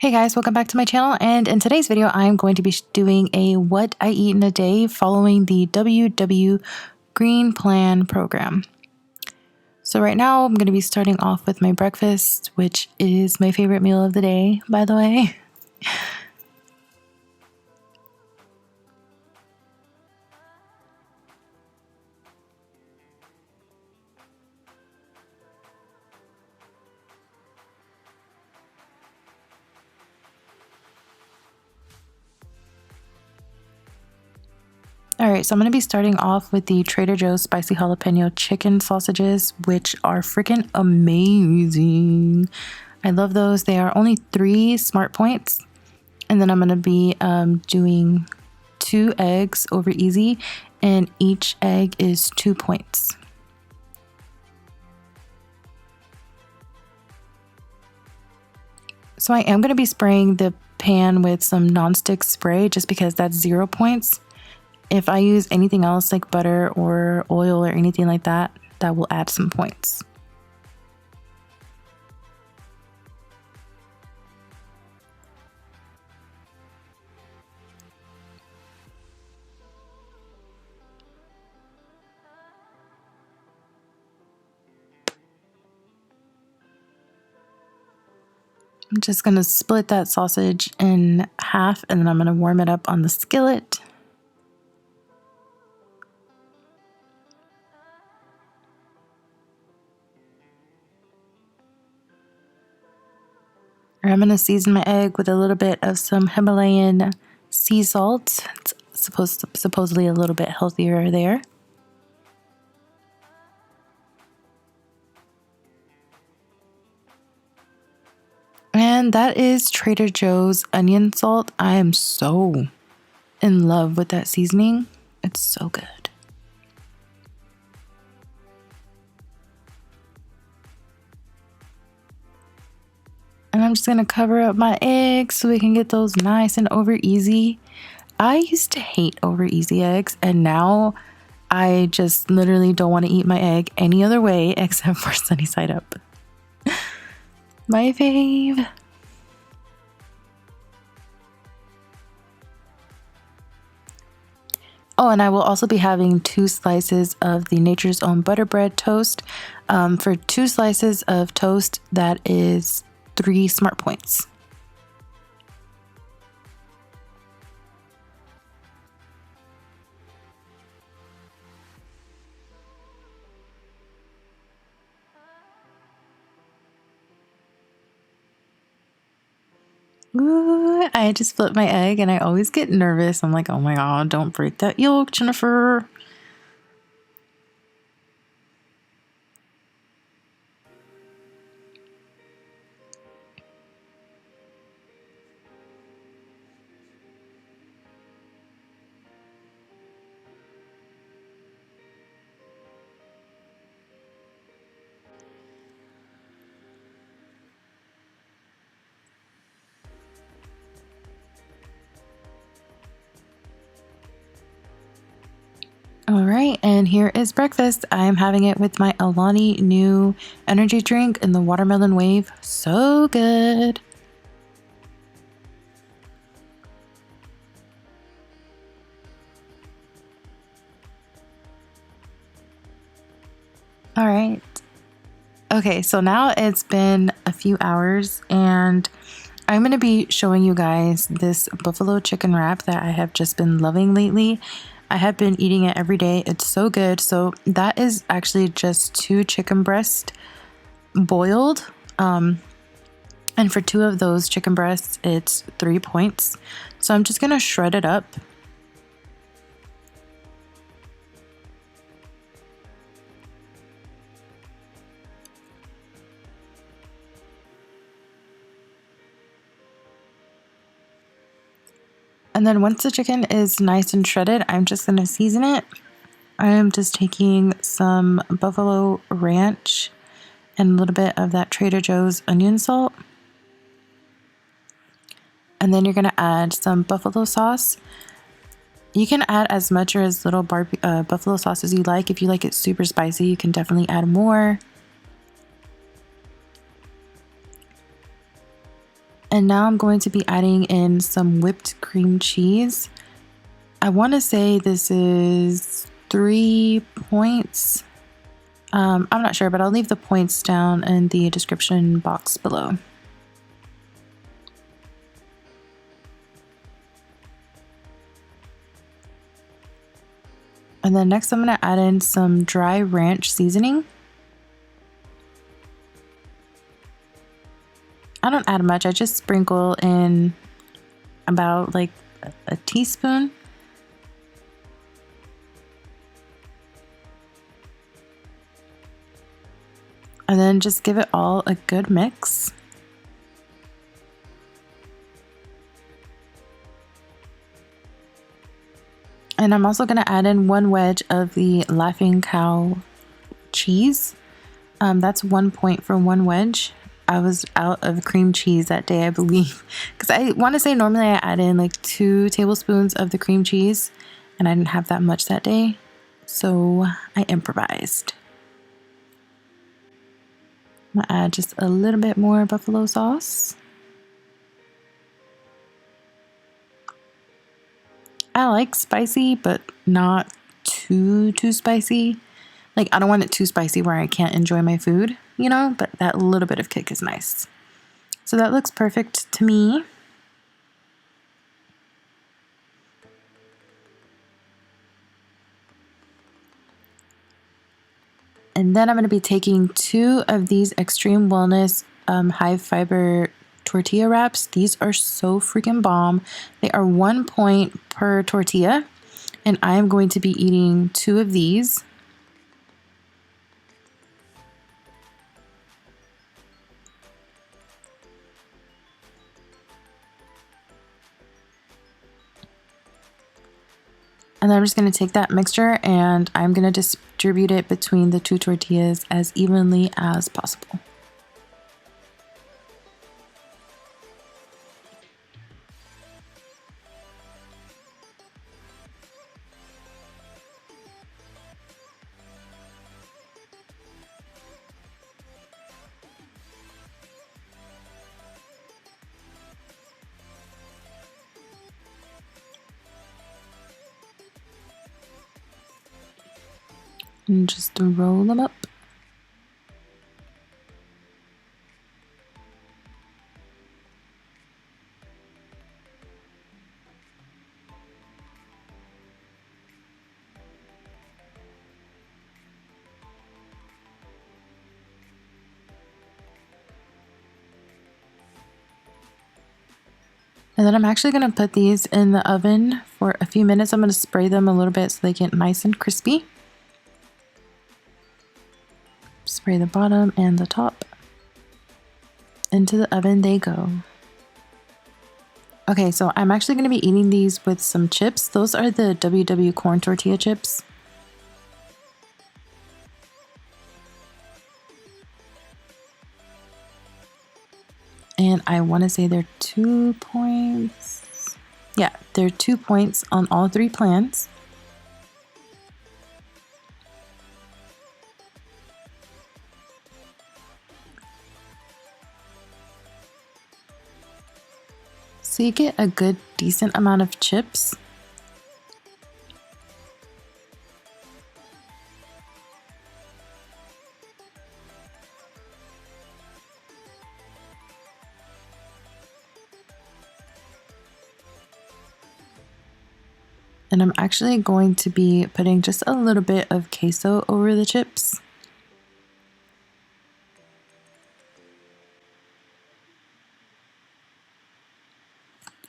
Hey guys, welcome back to my channel, and in today's video I'm going to be doing a what I eat in a day following the WW Green Plan program. So right now I'm going to be starting off with my breakfast, which is my favorite meal of the day, by the way. Alright, so I'm going to be starting off with the Trader Joe's spicy jalapeno chicken sausages, which are freaking amazing. I love those. They are only 3 smart points. And then I'm going to be doing 2 eggs over easy, and each egg is 2 points. So I am going to be spraying the pan with some nonstick spray just because that's 0 points. If I use anything else like butter or oil or anything like that, that will add some points. I'm just going to split that sausage in half, and then I'm going to warm it up on the skillet. I'm going to season my egg with a little bit of some Himalayan sea salt. It's supposedly a little bit healthier there. And that is Trader Joe's onion salt. I am so in love with that seasoning. It's so good. And I'm just going to cover up my eggs so we can get those nice and over easy. I used to hate over easy eggs, and now I just literally don't want to eat my egg any other way except for sunny side up. My fave. Oh, and I will also be having 2 slices of the Nature's Own butter bread toast. For 2 slices of toast, that is 3 smart points. Ooh, I just flipped my egg and I always get nervous. I'm like, oh my god, don't break that yolk, Jennifer. All right, and here is breakfast. I'm having it with my Alani new energy drink in the watermelon wave. So good. All right. Okay, so now it's been a few hours, and I'm going to be showing you guys this buffalo chicken wrap that I have just been loving lately. I have been eating it every day. It's so good. So that is actually just 2 chicken breasts boiled. And for 2 of those chicken breasts, it's 3 points. So I'm just going to shred it up. And then once the chicken is nice and shredded, I'm just going to season it. I am just taking some buffalo ranch and a little bit of that Trader Joe's onion salt. And then you're going to add some buffalo sauce. You can add as much or as little buffalo sauce as you like. If you like it super spicy, you can definitely add more. And now I'm going to be adding in some whipped cream cheese. I want to say this is 3 points. I'm not sure, but I'll leave the points down in the description box below. And then next I'm going to add in some dry ranch seasoning. I don't add much, I just sprinkle in about like a teaspoon. And then just give it all a good mix. And I'm also going to add in 1 wedge of the Laughing Cow cheese. That's 1 point for 1 wedge. I was out of cream cheese that day, I believe. Because I want to say normally I add in like 2 tablespoons of the cream cheese. And I didn't have that much that day. So I improvised. I'm gonna add just a little bit more buffalo sauce. I like spicy, but not too spicy. Like, I don't want it too spicy where I can't enjoy my food, you know, but that little bit of kick is nice. So that looks perfect to me. And then I'm going to be taking 2 of these Xtreme Wellness high fiber tortilla wraps. These are so freaking bomb. They are 1 point per tortilla. And I am going to be eating 2 of these. And then I'm just going to take that mixture and I'm going to distribute it between the 2 tortillas as evenly as possible. And just to roll them up. And then I'm actually going to put these in the oven for a few minutes. I'm going to spray them a little bit so they get nice and crispy. Spray the bottom and the top. Into the oven they go. Okay, so I'm actually going to be eating these with some chips. Those are the WW corn tortilla chips. And I want to say they're 2 points. Yeah, they're 2 points on all 3 plans. So you get a good, decent amount of chips. And I'm actually going to be putting just a little bit of queso over the chips.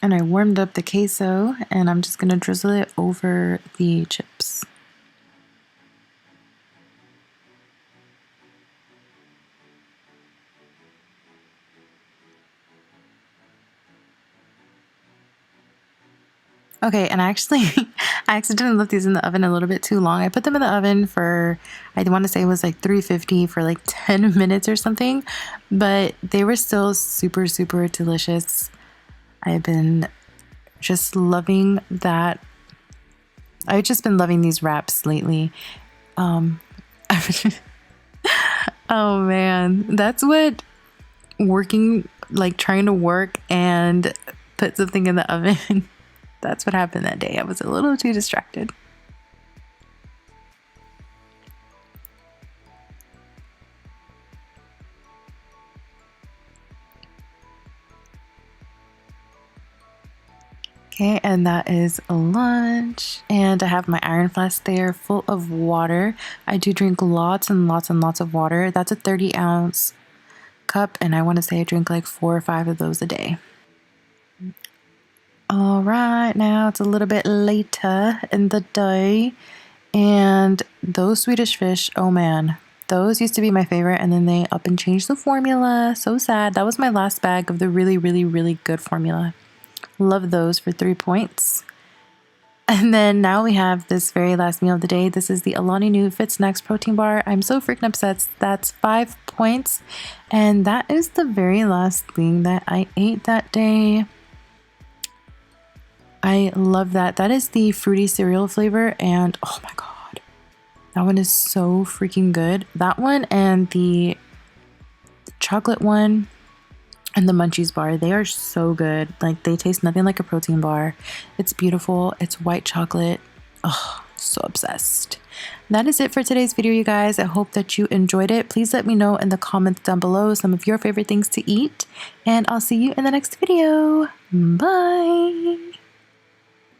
And I warmed up the queso and I'm just going to drizzle it over the chips. Okay, and I accidentally left these in the oven a little bit too long. I put them in the oven for, I want to say it was like 350 for like 10 minutes or something, but they were still super, super delicious. I've been just loving that. I've just been loving these wraps lately. Oh man, that's what working, like trying to work and put something in the oven. That's what happened that day. I was a little too distracted. Okay, and that is lunch. And I have my iron flask there full of water. I do drink lots and lots and lots of water. That's a 30-ounce cup, and I want to say I drink like 4 or 5 of those a day. All right, now it's a little bit later in the day, and those Swedish fish, oh man, those used to be my favorite, and then they up and changed the formula. So sad. That was my last bag of the really, really, really good formula. Love those for 3 points. And then now we have this very last meal of the day. This is the Alani New Fit Snacks protein bar. I'm so freaking obsessed. That's 5 points. And that is the very last thing that I ate that day. I love that. That is the fruity cereal flavor. And oh my God, that one is so freaking good. That one and the chocolate one and the Munchies bar, they are so good. Like, they taste nothing like a protein bar. It's beautiful. It's white chocolate. Oh, so obsessed. That is it for today's video, you guys. I hope that you enjoyed it. Please let me know in the comments down below some of your favorite things to eat, and I'll see you in the next video. Bye.